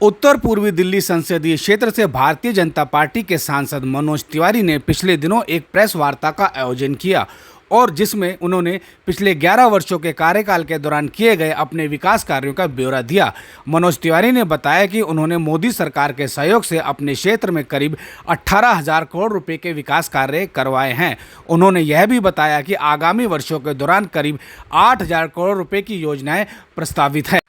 उत्तर पूर्वी दिल्ली संसदीय क्षेत्र से भारतीय जनता पार्टी के सांसद मनोज तिवारी ने पिछले दिनों एक प्रेस वार्ता का आयोजन किया और जिसमें उन्होंने पिछले 11 वर्षों के कार्यकाल के दौरान किए गए अपने विकास कार्यों का ब्यौरा दिया। मनोज तिवारी ने बताया कि उन्होंने मोदी सरकार के सहयोग से अपने क्षेत्र में करीब 18,000 करोड़ रुपए के विकास कार्य करवाए हैं। उन्होंने यह भी बताया कि आगामी वर्षों के दौरान करीब 8,000 करोड़ रुपए की योजनाएं प्रस्तावित है।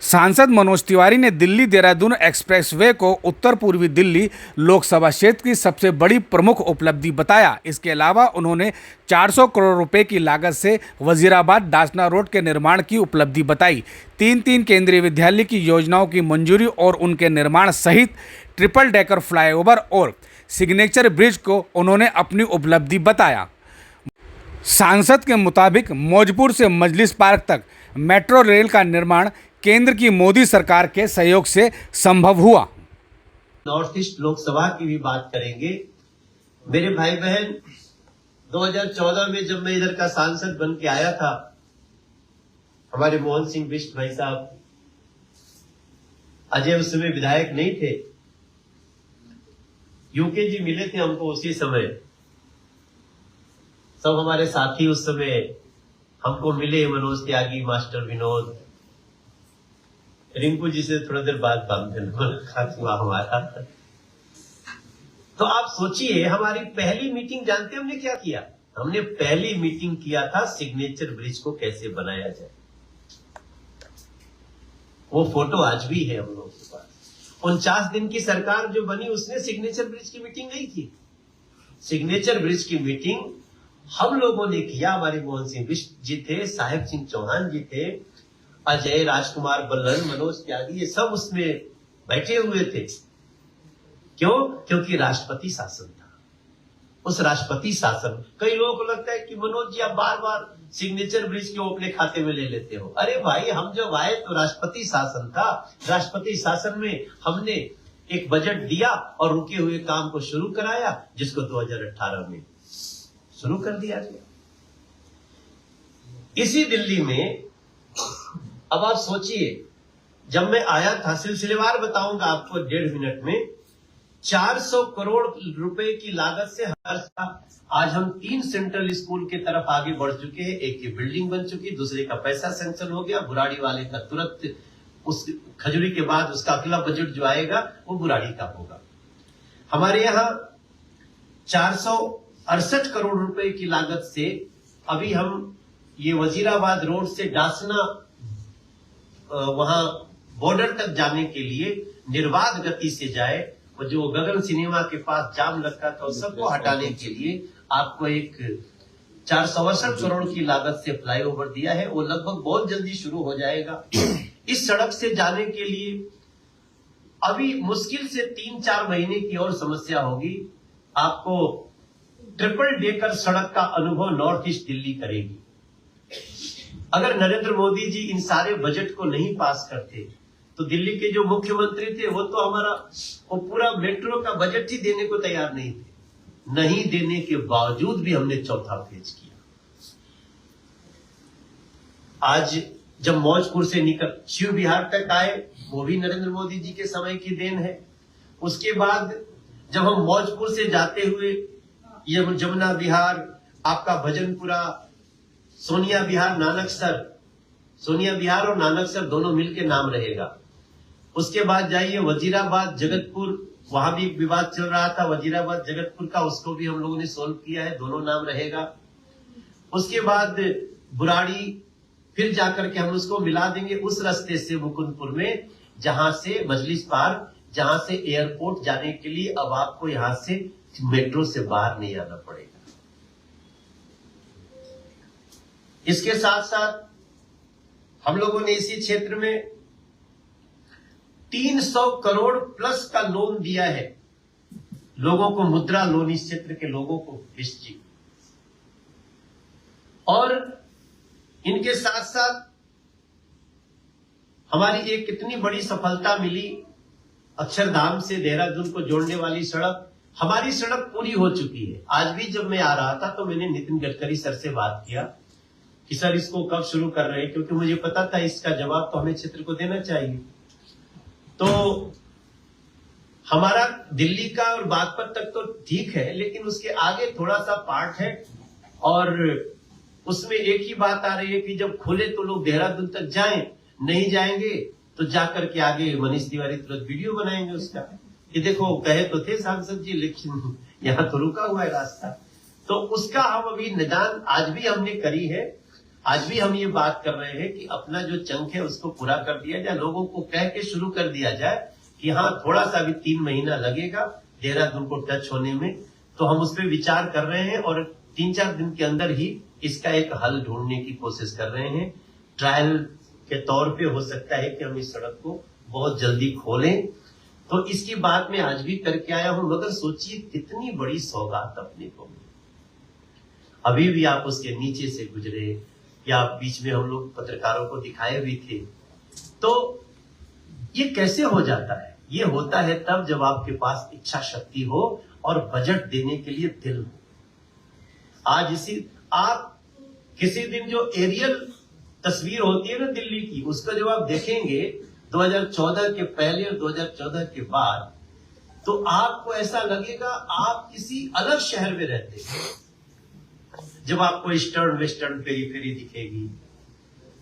सांसद मनोज तिवारी ने दिल्ली देहरादून एक्सप्रेसवे को उत्तर पूर्वी दिल्ली लोकसभा क्षेत्र की सबसे बड़ी प्रमुख उपलब्धि बताया। इसके अलावा उन्होंने 400 करोड़ रुपए की लागत से वजीराबाद डासना रोड के निर्माण की उपलब्धि बताई। तीन केंद्रीय विद्यालय की योजनाओं की मंजूरी और उनके निर्माण सहित ट्रिपल डेकर फ्लाईओवर और सिग्नेचर ब्रिज को उन्होंने अपनी उपलब्धि बताया। सांसद के मुताबिक मौजपुर से मजलिस पार्क तक मेट्रो रेल का निर्माण केंद्र की मोदी सरकार के सहयोग से संभव हुआ। नॉर्थ ईस्ट लोकसभा की भी बात करेंगे। मेरे भाई बहन, 2014 में जब मैं इधर का सांसद बन के आया था, हमारे मोहन सिंह बिष्ट भाई साहब अजय उस समय विधायक नहीं थे, यूके जी मिले थे हमको उसी समय। सब हमारे साथी उस समय हमको मिले, मनोज त्यागी, मास्टर विनोद, रिंकू जी से थोड़ा देर बाद मुलाकात हुआ हमारा। तो आप सोचिए, हमारी पहली मीटिंग जानते हमने क्या किया? हमने पहली मीटिंग किया था सिग्नेचर ब्रिज को कैसे बनाया जाए। वो फोटो आज भी है हम लोगों के पास। 49 दिन की सरकार जो बनी उसने सिग्नेचर ब्रिज की मीटिंग नहीं की। सिग्नेचर ब्रिज की मीटिंग हम लोगों ने किया। हमारे मोहन सिंह बिष्ट जी थे, साहेब सिंह चौहान जी थे, अजय, राजकुमार बल्लन, मनोज त्यागी, ये सब उसमें बैठे हुए थे। क्यों? क्योंकि राष्ट्रपति शासन था। उस राष्ट्रपति शासन, कई लोगों को लगता है कि मनोज जी आप बार बार सिग्नेचर ब्रिज क्यों अपने खाते में ले लेते हो? अरे भाई, हम जब आए तो राष्ट्रपति शासन था। राष्ट्रपति शासन में हमने एक बजट दिया और रुके हुए काम को शुरू कराया, जिसको 2018 में शुरू कर दिया गया। इसी दिल्ली में अब आप सोचिए, जब मैं आया था, सिलसिलेवार बताऊंगा आपको 1.5 मिनट में, 400 करोड़ रुपए की लागत से हर साल आज हम 3 सेंट्रल स्कूल की तरफ आगे बढ़ चुके हैं। एक की बिल्डिंग बन चुकी, दूसरे का पैसा सैंक्शन हो गया। बुराड़ी वाले का तुरंत उस खजूरी के बाद उसका अगला बजट जो आएगा वो बुराड़ी का होगा। हमारे यहाँ 468 करोड़ रुपए की लागत से अभी हम ये वजीराबाद रोड से डासना वहां बॉर्डर तक जाने के लिए निर्बाध गति से जाए, और जो गगन सिनेमा के पास जाम लगता था उस सबको हटाने के लिए आपको एक 468 करोड़ की लागत से फ्लाईओवर दिया है। वो लगभग बहुत जल्दी शुरू हो जाएगा। इस सड़क से जाने के लिए अभी मुश्किल से 3-4 महीने की और समस्या होगी। आपको ट्रिपल डेकर सड़क का अनुभव नॉर्थ ईस्ट दिल्ली करेगी। अगर नरेंद्र मोदी जी इन सारे बजट को नहीं पास करते तो दिल्ली के जो मुख्यमंत्री थे वो तो हमारा वो पूरा मेट्रो का बजट ही देने को तैयार नहीं थे। नहीं देने के बावजूद भी हमने चौथा फेज किया। आज जब मौजपुर से निकल शिव विहार तक आए, वो भी नरेंद्र मोदी जी के समय की देन है। उसके बाद जब हम मौजपुर से जाते हुए यमुना विहार, आपका भजनपुरा, सोनिया विहार, नानकसर, सोनिया विहार और नानकसर दोनों मिलके नाम रहेगा। उसके बाद जाइए वजीराबाद, जगतपुर, वहां भी विवाद चल रहा था वजीराबाद जगतपुर का, उसको भी हम लोगों ने सोल्व किया है, दोनों नाम रहेगा। उसके बाद बुराड़ी, फिर जाकर के हम उसको मिला देंगे उस रास्ते से मुकुंदपुर में, जहां से मजलिस पार्क, जहां से एयरपोर्ट जाने के लिए अब आपको यहां से मेट्रो से बाहर नहीं आना पड़ेगा। इसके साथ साथ हम लोगों ने इसी क्षेत्र में 300 करोड़ प्लस का लोन दिया है लोगों को, मुद्रा लोन इस क्षेत्र के लोगों को, जी। और इनके साथ साथ हमारी एक कितनी बड़ी सफलता मिली, अक्षरधाम से देहरादून को जोड़ने वाली सड़क, हमारी सड़क पूरी हो चुकी है। आज भी जब मैं आ रहा था तो मैंने नितिन गडकरी सर से बात किया कि सर इसको कब शुरू कर रहे हैं, क्योंकि मुझे पता था इसका जवाब तो हमें क्षेत्र को देना चाहिए। तो हमारा दिल्ली का और बागपत तक तो ठीक है, लेकिन उसके आगे थोड़ा सा पार्ट है और उसमें एक ही बात आ रही है कि जब खुले तो लोग देहरादून तक जाएं, नहीं जाएंगे तो जाकर के आगे मनीष तिवारी तुरंत वीडियो बनाएंगे उसका कि देखो कहे तो थे सांसद जी, लेकिन यहाँ तो रुका हुआ है रास्ता। तो उसका हम अभी निदान आज भी हमने करी है। आज भी हम ये बात कर रहे हैं कि अपना जो चंक है उसको पूरा कर दिया जाए, लोगों को कह के शुरू कर दिया जाए कि हाँ थोड़ा सा भी 3 महीना लगेगा देहरादून को टच होने में। तो हम उस पर विचार कर रहे हैं और 3-4 दिन के अंदर ही इसका एक हल ढूंढने की कोशिश कर रहे हैं। ट्रायल के तौर पे हो सकता है कि हम इस सड़क को बहुत जल्दी खोलें। तो इसकी बात मैं आज भी करके आया हूं, मगर सोचिए कितनी बड़ी सौगात अपने को। अभी भी आप उसके नीचे से गुजरे या बीच में हम लोग पत्रकारों को दिखाए भी थे। तो ये कैसे हो जाता है? ये होता है तब जब आपके पास इच्छा शक्ति हो और बजट देने के लिए दिल हो। आज इसी आप किसी दिन जो एरियल तस्वीर होती है ना दिल्ली की, उसका जब आप देखेंगे 2014 के पहले और 2014 के बाद, तो आपको ऐसा लगेगा आप किसी अलग शहर में रहते हैं। जब आपको ईस्टर्न वेस्टर्न पेरीफेरी दिखेगी,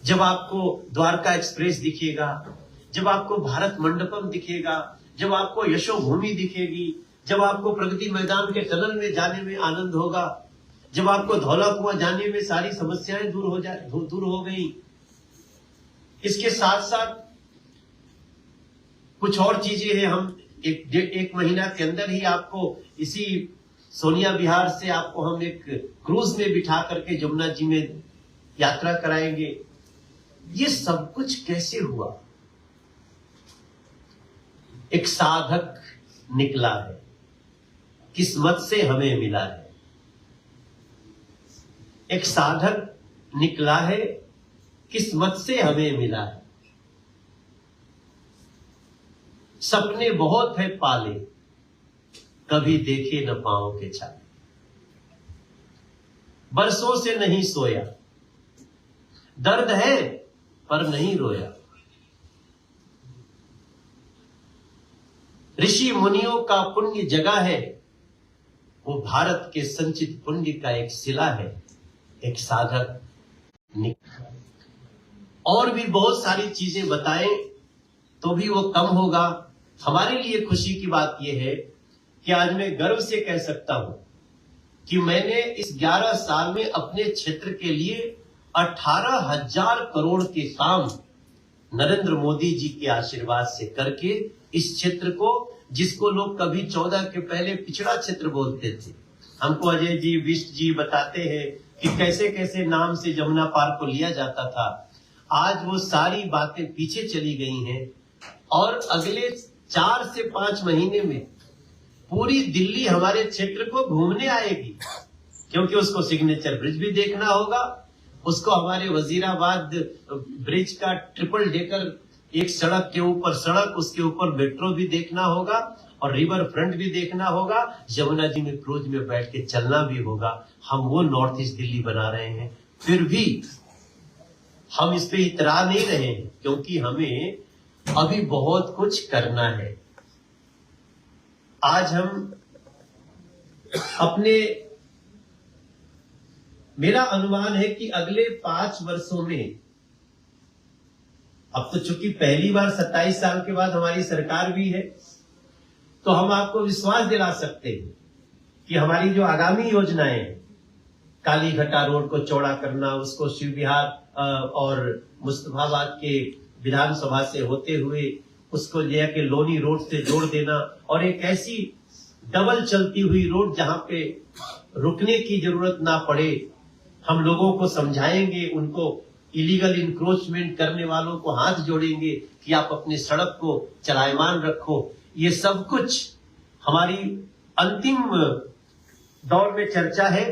जब आपको द्वारका एक्सप्रेस दिखेगा, जब आपको भारत मंडपम दिखेगा, जब आपको यशोभूमि दिखेगी, जब आपको प्रगति मैदान के टनल में जाने में आनंद होगा, जब आपको धौला कुआं जाने में सारी समस्याएं दूर हो गई। इसके साथ साथ कुछ और चीजें हैं। हम एक महीना के अंदर ही आपको इसी सोनिया विहार से आपको हम एक क्रूज में बिठा करके जमुना जी में यात्रा कराएंगे। ये सब कुछ कैसे हुआ? एक साधक निकला है, किस्मत से हमें मिला है। एक साधक निकला है, किस्मत से हमें मिला है। सपने बहुत है पाले, कभी देखे न पांव के छाले। बरसों से नहीं सोया, दर्द है पर नहीं रोया। ऋषि मुनियों का पुण्य जगह है, वो भारत के संचित पुण्य का एक सिला है। एक साधक निकला। और भी बहुत सारी चीजें बताएं तो भी वो कम होगा। हमारे लिए खुशी की बात यह है कि आज मैं गर्व से कह सकता हूं कि मैंने इस 11 साल में अपने क्षेत्र के लिए 18,000 करोड़ के काम नरेंद्र मोदी जी के आशीर्वाद से करके इस क्षेत्र को, जिसको लोग कभी 14 के पहले पिछड़ा क्षेत्र बोलते थे, हमको अजय जी विष्ट जी बताते हैं कि कैसे कैसे नाम से जमुना पार्क को लिया जाता था। आज वो सारी बातें पीछे चली गई हैं और अगले 4 से 5 महीने में पूरी दिल्ली हमारे क्षेत्र को घूमने आएगी, क्योंकि उसको सिग्नेचर ब्रिज भी देखना होगा, उसको हमारे वजीराबाद ब्रिज का ट्रिपल डेकर एक सड़क के ऊपर सड़क, उसके ऊपर मेट्रो भी देखना होगा और रिवर फ्रंट भी देखना होगा। यमुना जी में क्रूज में बैठ के चलना भी होगा। हम वो नॉर्थ ईस्ट दिल्ली बना रहे हैं, फिर भी हम इस पे इतरा नहीं रहे हैं, क्योंकि हमें अभी बहुत कुछ करना है। आज हम अपने, मेरा अनुमान है कि अगले 5 वर्षों में, अब तो चूंकि पहली बार 27 साल के बाद हमारी सरकार भी है, तो हम आपको विश्वास दिला सकते हैं कि हमारी जो आगामी योजनाएं हैं, कालीघटा रोड को चौड़ा करना, उसको शिव विहार और मुस्तफाबाद के विधानसभा से होते हुए उसको लेकर लोनी रोड से जोड़ देना, और एक ऐसी डबल चलती हुई रोड जहां पे रुकने की जरूरत ना पड़े। हम लोगों को समझाएंगे, उनको इलीगल इंक्रोचमेंट करने वालों को हाथ जोड़ेंगे कि आप अपने सड़क को चलायमान रखो। ये सब कुछ हमारी अंतिम दौर में चर्चा है।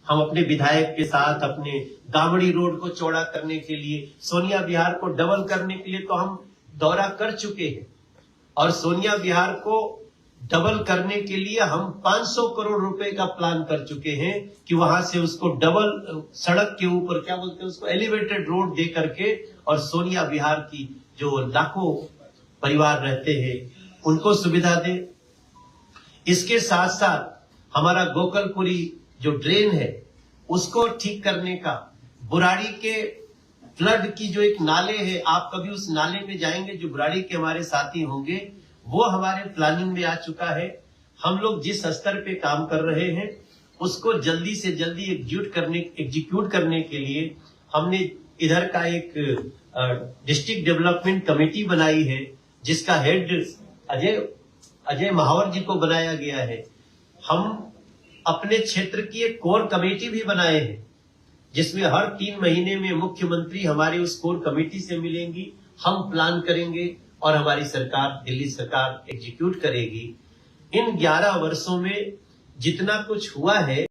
हम अपने विधायक के साथ अपने गामड़ी रोड को चौड़ा करने के लिए, सोनिया विहार को डबल करने के लिए तो हम दौरा कर चुके हैं, और सोनिया विहार को डबल करने के लिए हम 500 करोड़ रुपए का प्लान कर चुके हैं कि वहां से उसको डबल सड़क के ऊपर, क्या बोलते हैं उसको, एलिवेटेड रोड दे करके, और सोनिया विहार की जो लाखों परिवार रहते हैं उनको सुविधा दे। इसके साथ साथ हमारा गोकलपुरी जो ड्रेन है उसको ठीक करने का, बुराड़ी के फ्लड की जो एक नाले है, आप कभी उस नाले में जाएंगे, जो बुराड़ी के हमारे साथी होंगे वो हमारे प्लानिंग में आ चुका है। हम लोग जिस स्तर पे काम कर रहे हैं उसको जल्दी से जल्दी एग्जीक्यूट करने के लिए हमने इधर का एक डिस्ट्रिक्ट डेवलपमेंट कमेटी बनाई है, जिसका हेड अजय महावर जी को बनाया गया है। हम अपने क्षेत्र की एक कोर कमेटी भी बनाए हैं, जिसमें हर 3 महीने में मुख्यमंत्री हमारी उस कोर कमेटी से मिलेंगी, हम प्लान करेंगे और हमारी सरकार, दिल्ली सरकार एग्जीक्यूट करेगी। इन 11 वर्षों में जितना कुछ हुआ है